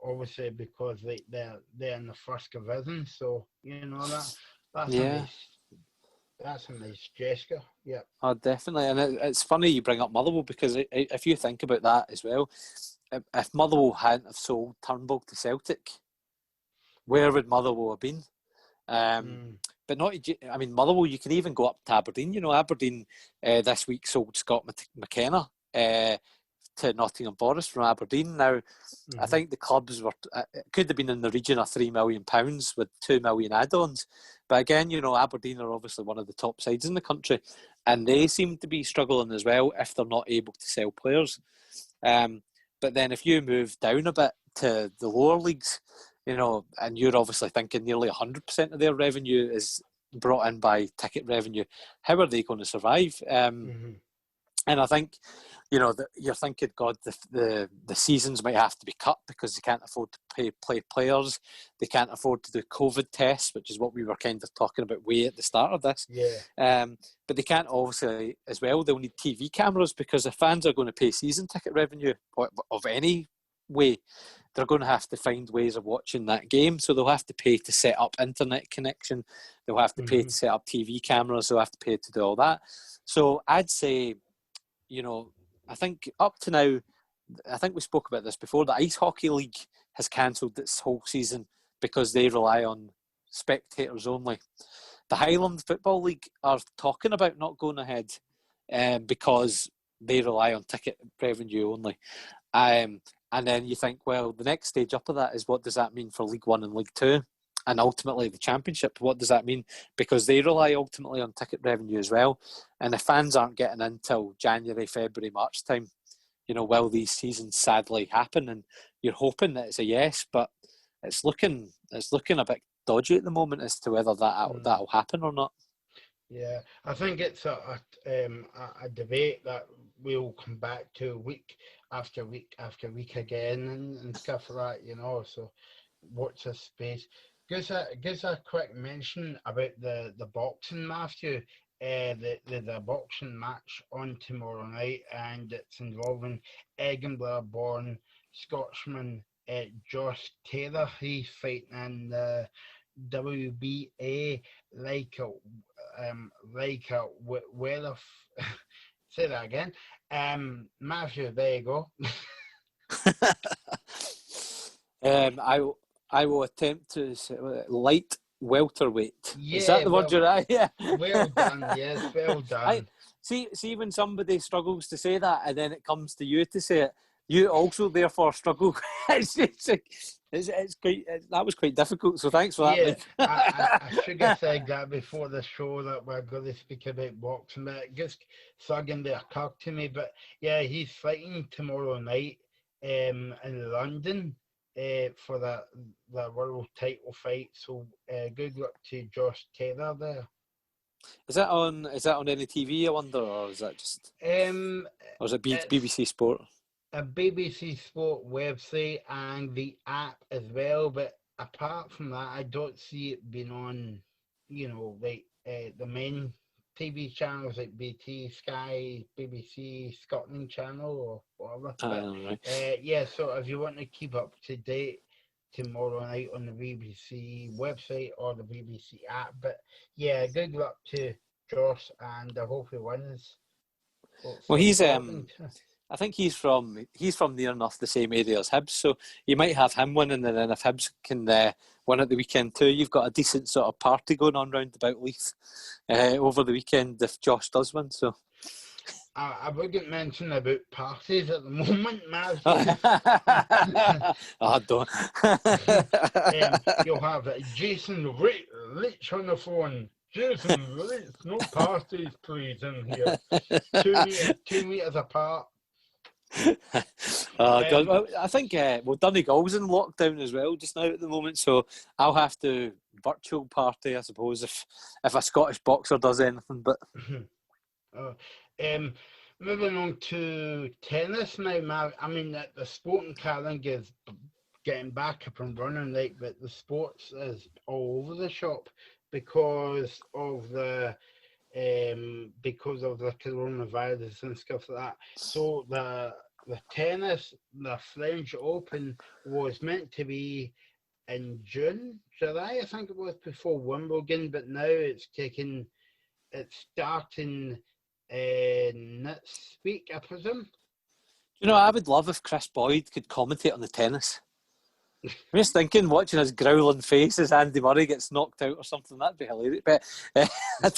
Obviously because they're in the first division, so that's a nice gesture. Yeah. Oh, definitely, and it's funny you bring up Motherwell, because if you think about that as well, if Motherwell hadn't have sold Turnbull to Celtic, where would Motherwell have been? But not. I mean, Motherwell. You can even go up to Aberdeen. Aberdeen this week sold Scott McKenna to Nottingham Forest from Aberdeen. Now, I think the clubs were. It could have been in the region of £3 million with £2 million add-ons. But again, Aberdeen are obviously one of the top sides in the country, and they seem to be struggling as well if they're not able to sell players. But then if you move down a bit to the lower leagues, and you're obviously thinking nearly 100% of their revenue is brought in by ticket revenue. How are they going to survive? And I think, that you're thinking, God, the seasons might have to be cut because they can't afford to play players. They can't afford to do COVID tests, which is what we were kind of talking about way at the start of this. Yeah. But they can't, obviously, as well, they'll need TV cameras, because if fans are going to pay season ticket revenue of any way, they're going to have to find ways of watching that game. So they'll have to pay to set up internet connection. They'll have to pay to set up TV cameras. They'll have to pay to do all that. So I'd say, I think up to now, I think we spoke about this before, the Ice Hockey League has cancelled its whole season because they rely on spectators only. The Highland Football League are talking about not going ahead because they rely on ticket revenue only. And then you think, well, the next stage up of that is, what does that mean for League One and League Two? And ultimately the Championship, what does that mean? Because they rely ultimately on ticket revenue as well. And if fans aren't getting in till January, February, March time, will these seasons sadly happen? And you're hoping that it's a yes, but it's looking a bit dodgy at the moment as to whether that'll happen or not. Yeah, I think it's a debate that we'll come back to week after week after week again and stuff like that, so watch this space. Gives a quick mention about the boxing, Matthew. The boxing match on tomorrow night, and it's involving Edinburgh-born Scotsman Josh Taylor. He's fighting in the WBA like a weather. Say that again. Matthew, there you go. I will attempt to say light welterweight. Yeah, is that the word you're at? Yeah. Well done. Yes, well done. See when somebody struggles to say that, and then it comes to you to say it, you also therefore struggle. That was quite difficult. So thanks for that, Yeah, Mike. I should have said that before the show that we're going to speak about boxing, but it just suddenly occurred to me. But yeah, he's fighting tomorrow night in London for the world title fight. So good luck to Josh Taylor there. Is that on any TV, I wonder, or is that just, or is it It's BBC Sport? a BBC Sport website and the app as well, but apart from that, I don't see it being on, like the main TV channels like BT, Sky, BBC, Scotland Channel, or whatever. But yeah, so if you want to keep up to date tomorrow night on the BBC website or the BBC app, but yeah, good luck to Josh, and I hope he wins. Well, he's I think he's from near enough the same area as Hibs, so you might have him winning, and then if Hibs can win at the weekend too, you've got a decent sort of party going on round about Leith over the weekend if Josh does win. So I wouldn't mention about parties at the moment, Maz. Don't. You'll have Jason Rich on the phone. Jason, no parties, please, in here. 2 meters apart. God. Well, I think Donegal's in lockdown as well just now at the moment, so I'll have to virtual party, I suppose, if a Scottish boxer does anything. But moving on to tennis now, Matt. I mean, the sporting calendar is getting back up and running, but the sports is all over the shop because of the coronavirus and stuff like that. So the tennis, the French Open, was meant to be in July, I think it was, before Wimbledon, but now it's starting next week, I presume. I would love if Chris Boyd could commentate on the tennis. I'm just thinking, watching his growling face as Andy Murray gets knocked out or something, that'd be hilarious. But I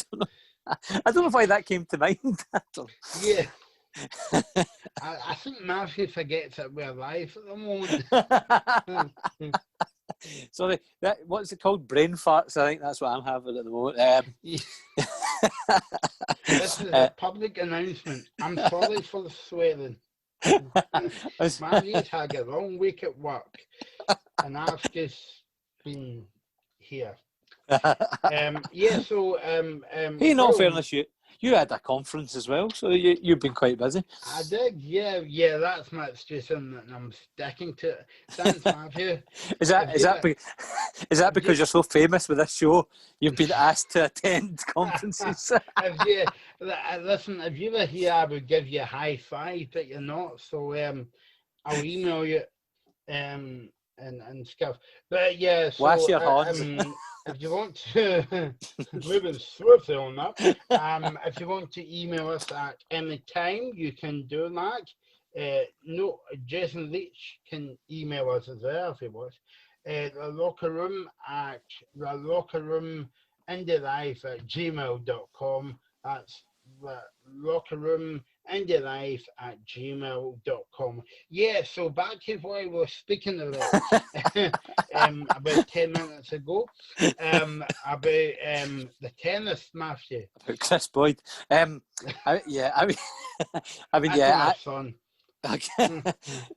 don't know why that came to mind. Yeah. I think Matthew forgets that we're live at the moment. Sorry, what's it called? Brain farts, I think that's what I'm having at the moment. This is a public announcement. I'm sorry for the swearing. Matthew's had a long week at work, and I've just been here. So hey, in all fairness, you had a conference as well, so you've been quite busy. I did, yeah. That's my excuse, and I'm sticking to it. Thanks, Matthew. Is that because you're so famous with this show? You've been asked to attend conferences. Listen, if you were here, I would give you a high five, but you're not. So I'll email you and stuff. But yeah, so wash your hands. If you want to, moving swiftly on that, if you want to email us at any time, you can do that. No, Jason Leach can email us as well if he wants. The locker room indielife@gmail.com. That's the locker room indielife@gmail.com. Yeah, so back to what I was speaking about about 10 minutes ago, about the tennis, Matthew. About Chris Boyd. Son.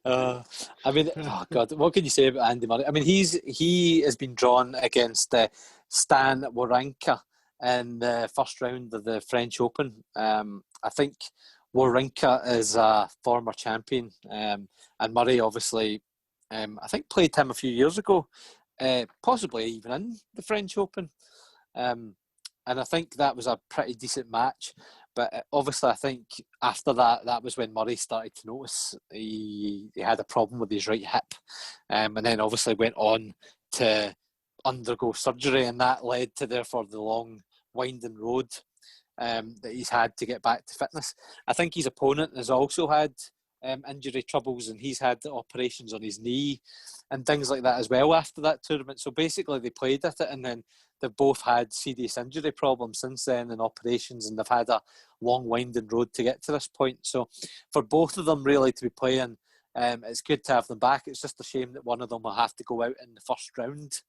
Oh God, what can you say about Andy Murray? I mean, he has been drawn against Stan Wawrinka in the first round of the French Open. I think Wawrinka is a former champion, and Murray obviously, I think, played him a few years ago, possibly even in the French Open. And I think that was a pretty decent match. But obviously, I think after that was when Murray started to notice he had a problem with his right hip. And then obviously went on to undergo surgery, and that led to, therefore, the long, winding road that he's had to get back to fitness. I think his opponent has also had injury troubles, and he's had operations on his knee and things like that as well after that tournament. So basically they played at it, and then they've both had serious injury problems since then and operations, and they've had a long winding road to get to this point. So for both of them really to be playing It's good to have them back. It's just a shame that one of them will have to go out in the first round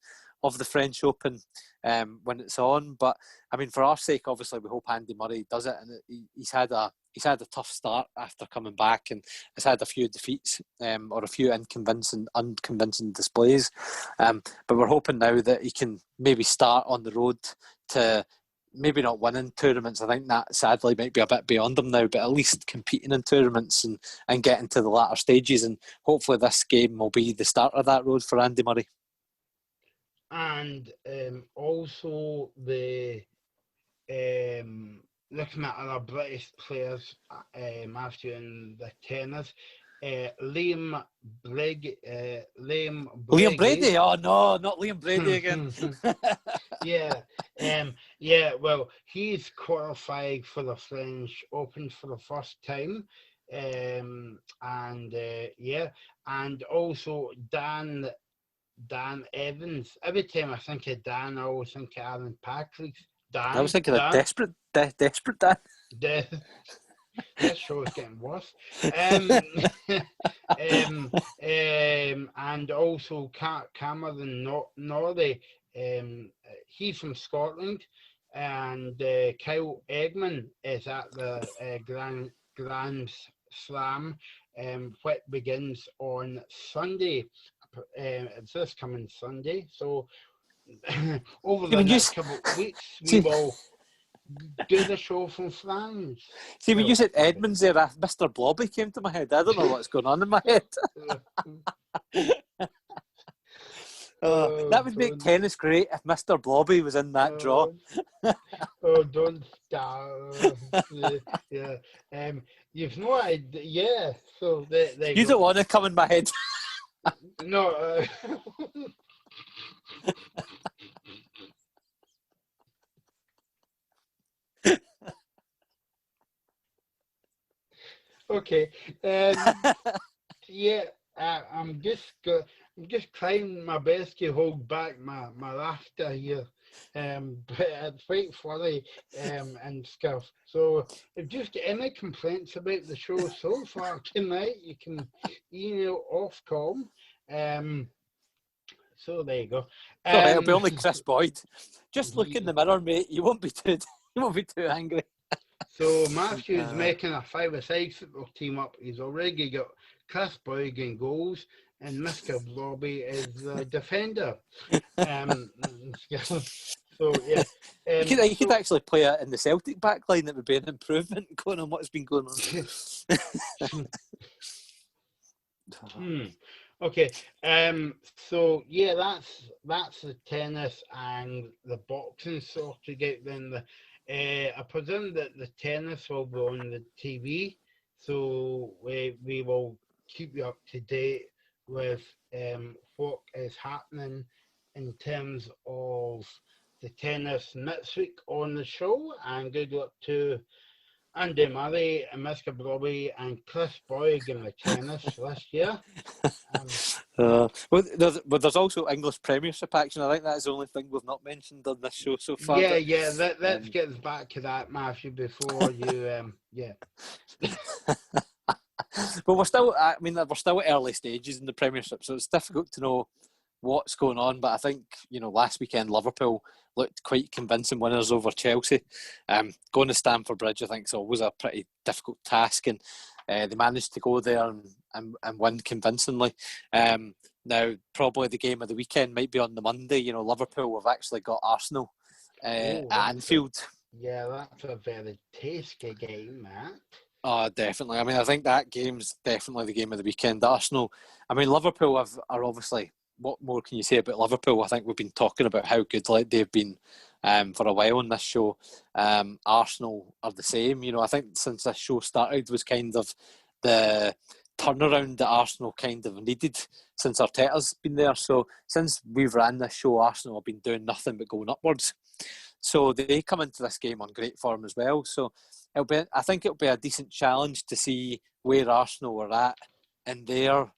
of the French Open when it's on. But I mean, for our sake, obviously, we hope Andy Murray does it. And he's had a tough start after coming back, and has had a few defeats or a few unconvincing displays. But we're hoping now that he can maybe start on the road to maybe not winning tournaments. I think that sadly might be a bit beyond him now, but at least competing in tournaments and getting to the latter stages. And hopefully this game will be the start of that road for Andy Murray. And also the looking at other British players, Matthew, in the tennis, Liam Brady. Liam Brady? Oh no, not Liam Brady again. Yeah. Well, he's qualified for the French Open for the first time, and also Dan Evans. Every time I think of Dan, I always think of Alan Patrick. I was thinking of desperate Dan. This show is getting worse. And also Cameron Norrie. He's from Scotland, and Kyle Eggman is at the Grand Slam, which begins on Sunday. It's this coming Sunday. So over the next couple of weeks, we will do the show from France. See, when you said Edmonds there, Mr. Blobby came to my head. I don't know what's going on in my head. That would make tennis great if Mr. Blobby was in that draw. Don't start. Yeah. You've no idea. Yeah. So you don't want to come in my head. No. Okay. Yeah. I'm just trying my best to hold back my laughter here, but it's quite funny and stuff. So if you just get any complaints about the show so far tonight, you can email Ofcom. So there you go. It'll be only Chris Boyd. Just look in the mirror, mate. You won't be too angry. So Matthew's making a 5-a-side football team up. He's already got Chris Boyd in goals, and Mr. Blobby is the defender. So yeah, you could actually play it in the Celtic backline. That would be an improvement going on what's been going on. Okay. So yeah, that's the tennis and the boxing sorted out. Then I presume that the tennis will be on the TV, so we will keep you up to date with what is happening in terms of the tennis next week on the show. And good luck to Andy Murray and Mr. Blobby and Chris Boyd in the tennis this year. There's also English Premiership action. I think that's the only thing we've not mentioned on this show so far. Yeah. Let's get back to that, Matthew, before you. But we're still at early stages in the Premiership, so it's difficult to know what's going on. But I think, last weekend Liverpool looked quite convincing winners over Chelsea. Going to Stamford Bridge, I think, is always a pretty difficult task, and they managed to go there and win convincingly. Now, probably the game of the weekend might be on the Monday. Liverpool have actually got Arsenal at Anfield. That's a very tasty game, Matt. Oh, definitely. I mean, I think that game's definitely the game of the weekend. Arsenal, Liverpool are obviously, what more can you say about Liverpool? I think we've been talking about how good they've been for a while on this show. Arsenal are the same. I think since this show started was kind of the turnaround that Arsenal kind of needed since Arteta's been there. So since we've ran this show, Arsenal have been doing nothing but going upwards. So they come into this game on great form as well. So I think it'll be a decent challenge to see where Arsenal are at in their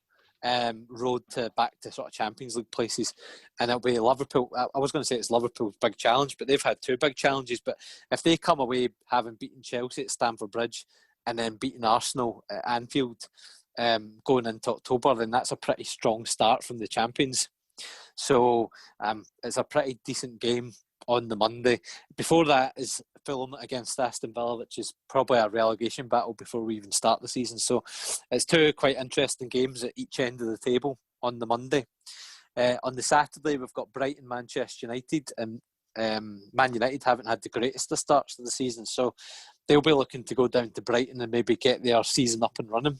road back to sort of Champions League places. And it'll be Liverpool. I was going to say it's Liverpool's big challenge, but they've had two big challenges. But if they come away having beaten Chelsea at Stamford Bridge and then beaten Arsenal at Anfield, going into October, then that's a pretty strong start from the champions. So it's a pretty decent game on the Monday. Before that is Fulham against Aston Villa, which is probably a relegation battle before we even start the season. So it's two quite interesting games at each end of the table on the Monday. On the Saturday, we've got Brighton, Manchester United, and Man United haven't had the greatest of starts to the season, so they'll be looking to go down to Brighton and maybe get their season up and running.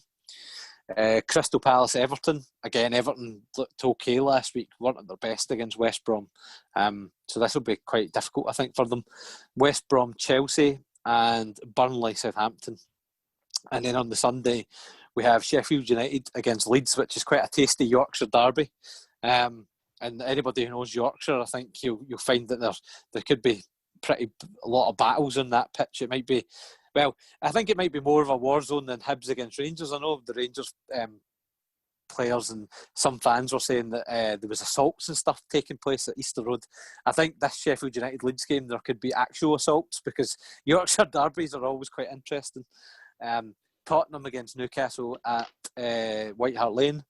Crystal Palace, Everton. Again, Everton looked okay last week, weren't at their best against West Brom. So this will be quite difficult, I think, for them. West Brom, Chelsea, and Burnley, Southampton. And then on the Sunday, we have Sheffield United against Leeds, which is quite a tasty Yorkshire derby. And anybody who knows Yorkshire, I think you'll find that there could be a lot of battles on that pitch. It might be, well, I think it might be more of a war zone than Hibs against Rangers. I know the Rangers players and some fans were saying that there was assaults and stuff taking place at Easter Road. I think this Sheffield United Leeds game, there could be actual assaults because Yorkshire derbies are always quite interesting. Tottenham against Newcastle at White Hart Lane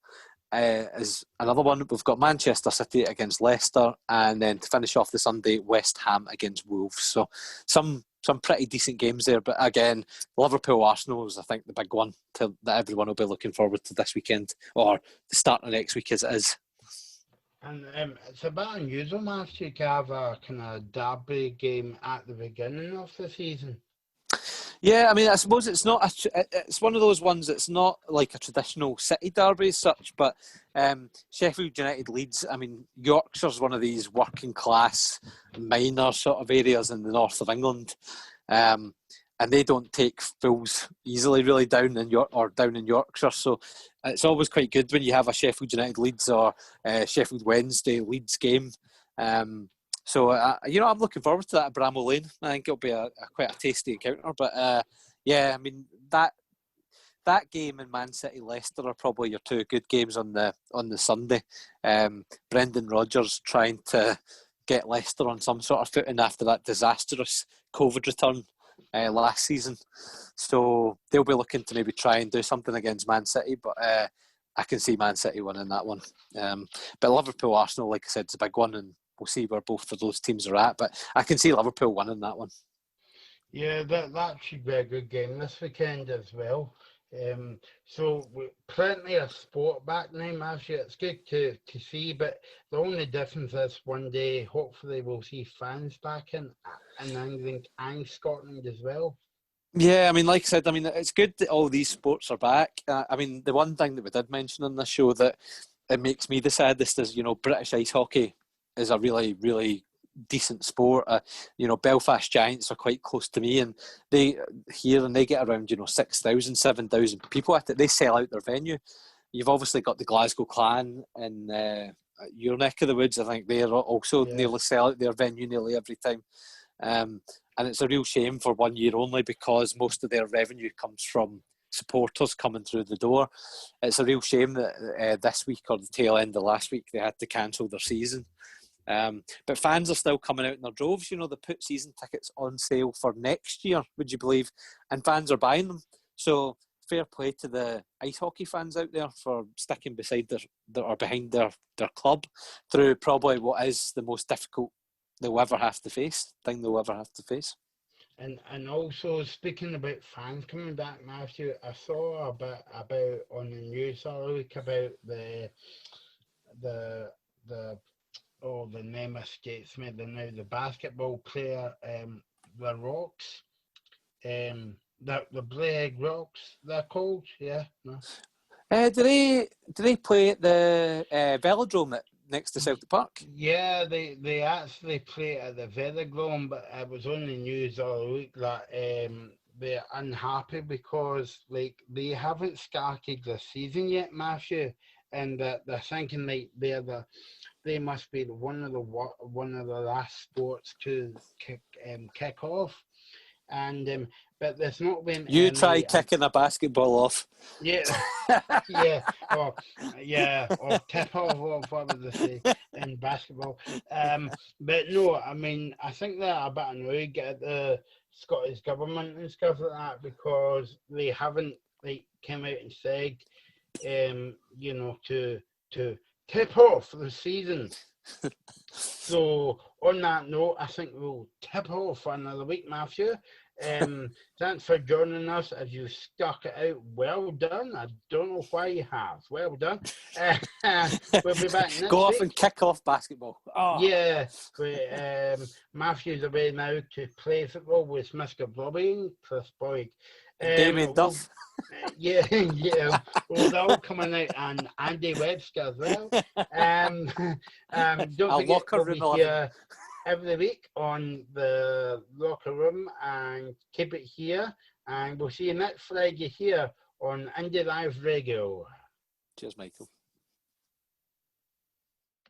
is another one. We've got Manchester City against Leicester, and then to finish off the Sunday, West Ham against Wolves. So some pretty decent games there. But again, Liverpool-Arsenal is, I think, the big one that everyone will be looking forward to this weekend, or the start of next week as it is. And it's a bit unusual, Matthew, to have a kind of derby game at the beginning of the season. Yeah, I mean, I suppose it's not. It's one of those ones that's not like a traditional city derby as such, but Sheffield United Leeds. I mean, Yorkshire's one of these working class, minor sort of areas in the north of England, and they don't take fools easily, really down in Yorkshire. So it's always quite good when you have a Sheffield United Leeds or Sheffield Wednesday Leeds game. So, I'm looking forward to that at Bramall Lane. I think it'll be quite a tasty encounter. But, yeah, I mean, that game in Man City Leicester are probably your two good games on the Sunday. Brendan Rodgers trying to get Leicester on some sort of footing after that disastrous COVID return last season. So they'll be looking to maybe try and do something against Man City. But I can see Man City winning that one. But Liverpool-Arsenal, like I said, is a big one, and we'll see where both of those teams are at, but I can see Liverpool winning that one. Yeah, that should be a good game this weekend as well. So plenty of sport back now, Matthew. It's good to see, but the only difference is one day, hopefully, we'll see fans back in England and Scotland as well. Yeah, I mean, like I said, I mean, it's good that all these sports are back. I mean, the one thing that we did mention on this show that it makes me the saddest is, British ice hockey is a really, really decent sport. Belfast Giants are quite close to me, and they get around 6,000, 7,000 people at it. They sell out their venue. You've obviously got the Glasgow Clan in your neck of the woods. I think they also nearly sell out their venue nearly every time. And it's a real shame for 1 year only because most of their revenue comes from supporters coming through the door. It's a real shame that this week or the tail end of last week they had to cancel their season. But fans are still coming out in their droves. They put season tickets on sale for next year, would you believe? And fans are buying them. So fair play to the ice hockey fans out there for sticking beside behind their club through probably what is the most difficult thing they'll ever have to face. And also, speaking about fans coming back, Matthew, I saw a bit about on the news all week about the name escapes me now, the basketball player, the Rocks, the Blair Rocks, they're called, yeah. No. Do they play at the Velodrome next to Celtic Park? Yeah, they actually play at the Velodrome, but it was on the news all week that they're unhappy because they haven't started the season yet, Matthew, and they're thinking they must be one of the last sports to kick off, and but there's not been. You try kicking a basketball off. Yeah, or tip off, or what would they say in basketball? But no, I mean, I think they're a bit annoyed at the Scottish government and stuff like that because they haven't came out and said you know, to tip off the season. So on that note, I think we'll tip off for another week, Matthew. Thanks for joining us as you stuck it out. Well done. I don't know why you have. Well done. We'll be back next Go off week. and kick off basketball. Oh. Yeah, Matthew's away now to play football with Mr. Bobby and Chris Boyd. Damien Duff. Yeah, well, they're all coming out, and Andy Webster as well. Don't forget, we'll be here every week on the Locker Room, and keep it here. And we'll see you next Friday here on Indie Live Radio. Cheers, Michael.